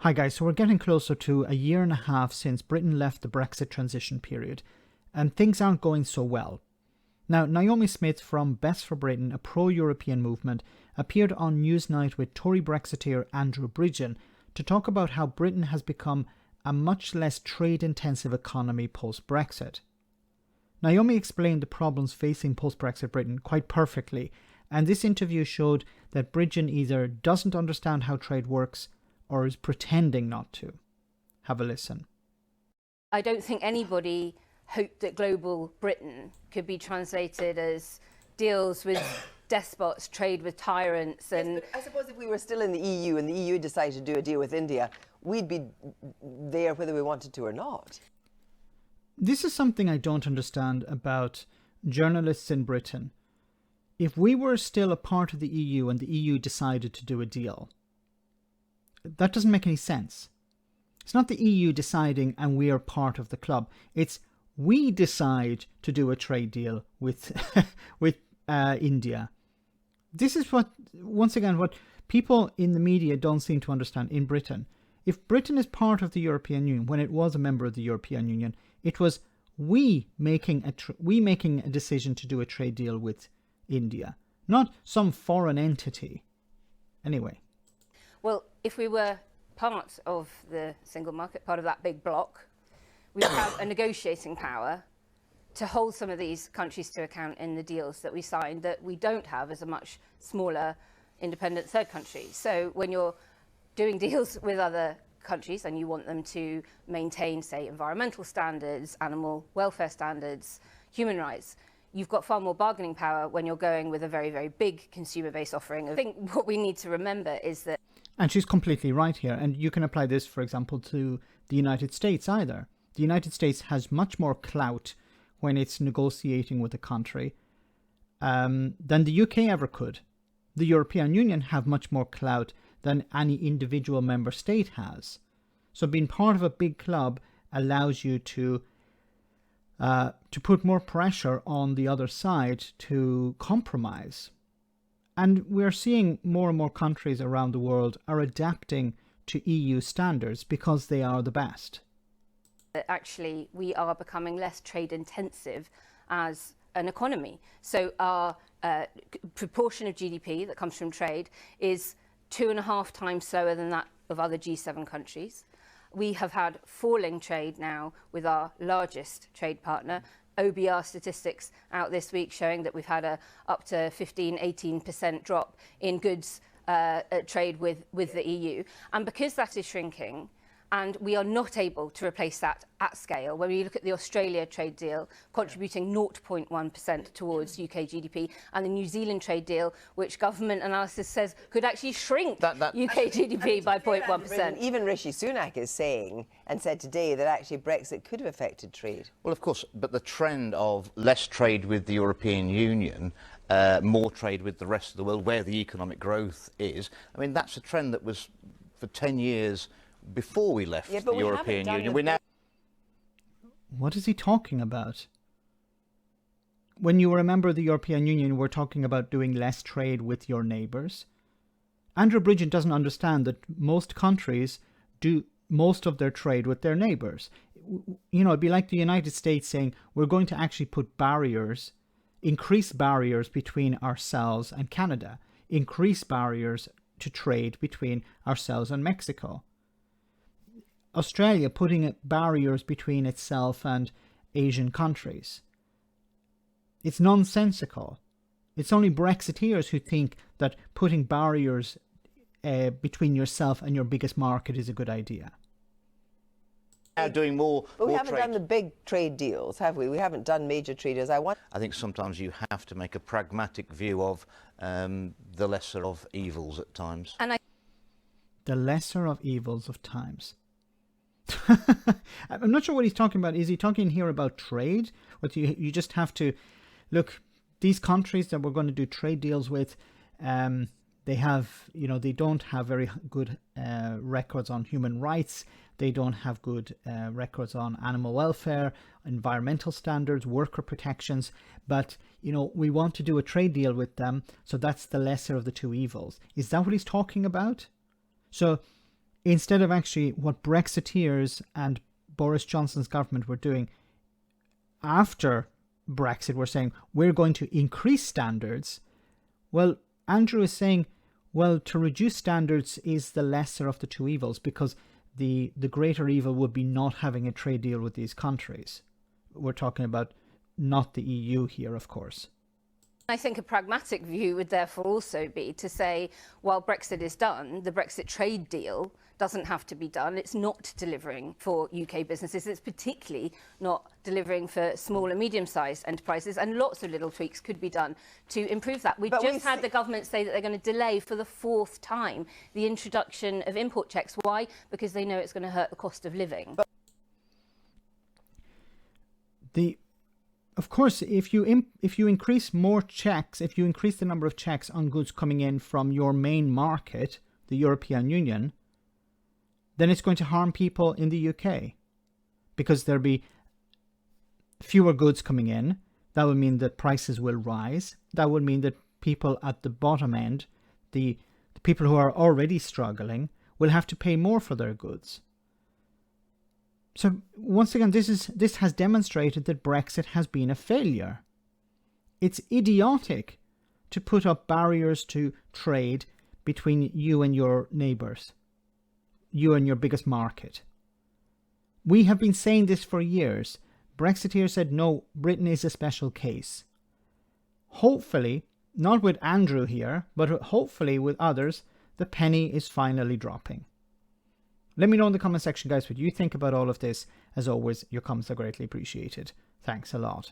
Hi guys, so we're getting closer to a year and a half since Britain left the Brexit transition period, and things aren't going so well. Now, Naomi Smith from Best for Britain, a pro-European movement, appeared on NewsNight with Tory Brexiteer Andrew Bridgen to talk about how Britain has become a much less trade-intensive economy post-Brexit. Naomi explained the problems facing post-Brexit Britain quite perfectly, and this interview showed that Bridgen either doesn't understand how trade works or is pretending not to. Have a listen. I don't think anybody hoped that global Britain could be translated as deals with despots, trade with tyrants. And yes, but I suppose if we were still in the EU and the EU decided to do a deal with India, we'd be there whether we wanted to or not. This is something I don't understand about journalists in Britain. If we were still a part of the EU and the EU decided to do a deal, that doesn't make any sense. It's not the EU deciding and we are part of the club. It's we decide to do a trade deal with India. This is what, once again, what people in the media don't seem to understand in Britain. If Britain is part of the European Union, when it was a member of the European Union, it was we making a decision to do a trade deal with India, not some foreign entity. Anyway. Well, if we were part of the single market, part of that big bloc, we would have a negotiating power to hold some of these countries to account in the deals that we signed that we don't have as a much smaller independent third country. So when you're doing deals with other countries and you want them to maintain, say, environmental standards, animal welfare standards, human rights, you've got far more bargaining power when you're going with a very, very big consumer-based offering. I think what we need to remember is that... And she's completely right here. And you can apply this, for example, to the United States either. The United States has much more clout when it's negotiating with a country than the UK ever could. The European Union have much more clout than any individual member state has. So being part of a big club allows you to put more pressure on the other side to compromise. And we're seeing more and more countries around the world are adapting to EU standards because they are the best. Actually, we are becoming less trade intensive as an economy. So our proportion of GDP that comes from trade is 2.5 times slower than that of other G7 countries. We have had falling trade now with our largest trade partner. OBR statistics out this week showing that we've had a up to 15-18% drop in goods trade with the EU. And because that is shrinking, and we are not able to replace that at scale. When we look at the Australia trade deal, contributing 0.1% towards UK GDP, and the New Zealand trade deal, which government analysis says could actually shrink UK GDP by 0.1%. Even Rishi Sunak is saying, and said today, that actually Brexit could have affected trade. Well, of course, but the trend of less trade with the European Union, more trade with the rest of the world, where the economic growth is, I mean, that's a trend that was for 10 years before we left the European Union. We're now... What is he talking about? When you were a member of the European Union, we're talking about doing less trade with your neighbours. Andrew Bridgen doesn't understand that most countries do most of their trade with their neighbours. You know, it'd be like the United States saying, we're going to actually put barriers, increase barriers between ourselves and Canada, increase barriers to trade between ourselves and Mexico. Australia putting barriers between itself and Asian countries. It's nonsensical. It's only Brexiteers who think that putting barriers between yourself and your biggest market is a good idea. Doing more. But we more haven't trade. done the big trade deals, have we? We haven't done major trade deals. I think sometimes you have to make a pragmatic view of the lesser of evils at times. The lesser of evils of times. I'm not sure what he's talking about. Is he talking here about trade? What you just have to look, these countries that we're going to do trade deals with, they have, they don't have very good records on human rights. They don't have good records on animal welfare, environmental standards, worker protections. But, we want to do a trade deal with them. So that's the lesser of the two evils. Is that what he's talking about? So instead of actually what Brexiteers and Boris Johnson's government were doing after Brexit, were saying, we're going to increase standards. Well, Andrew is saying, well, to reduce standards is the lesser of the two evils, because the greater evil would be not having a trade deal with these countries. We're talking about not the EU here, of course. I think a pragmatic view would therefore also be to say, while Brexit is done, the Brexit trade deal doesn't have to be done. It's not delivering for UK businesses. It's particularly not delivering for small and medium-sized enterprises, and lots of little tweaks could be done to improve that. We've just had the government say that they're going to delay for the 4th time the introduction of import checks. Why? Because they know it's going to hurt the cost of living. Of course, if you increase more checks, if you increase the number of checks on goods coming in from your main market, the European Union, then it's going to harm people in the UK, because there'll be fewer goods coming in. That would mean that prices will rise. That would mean that people at the bottom end, the people who are already struggling, will have to pay more for their goods. So once again, this has demonstrated that Brexit has been a failure. It's idiotic to put up barriers to trade between you and your neighbours, you and your biggest market. We have been saying this for years. Brexiteers said, no, Britain is a special case. Hopefully, not with Andrew here, but hopefully with others, the penny is finally dropping. Let me know in the comment section, guys, what you think about all of this. As always, your comments are greatly appreciated. Thanks a lot.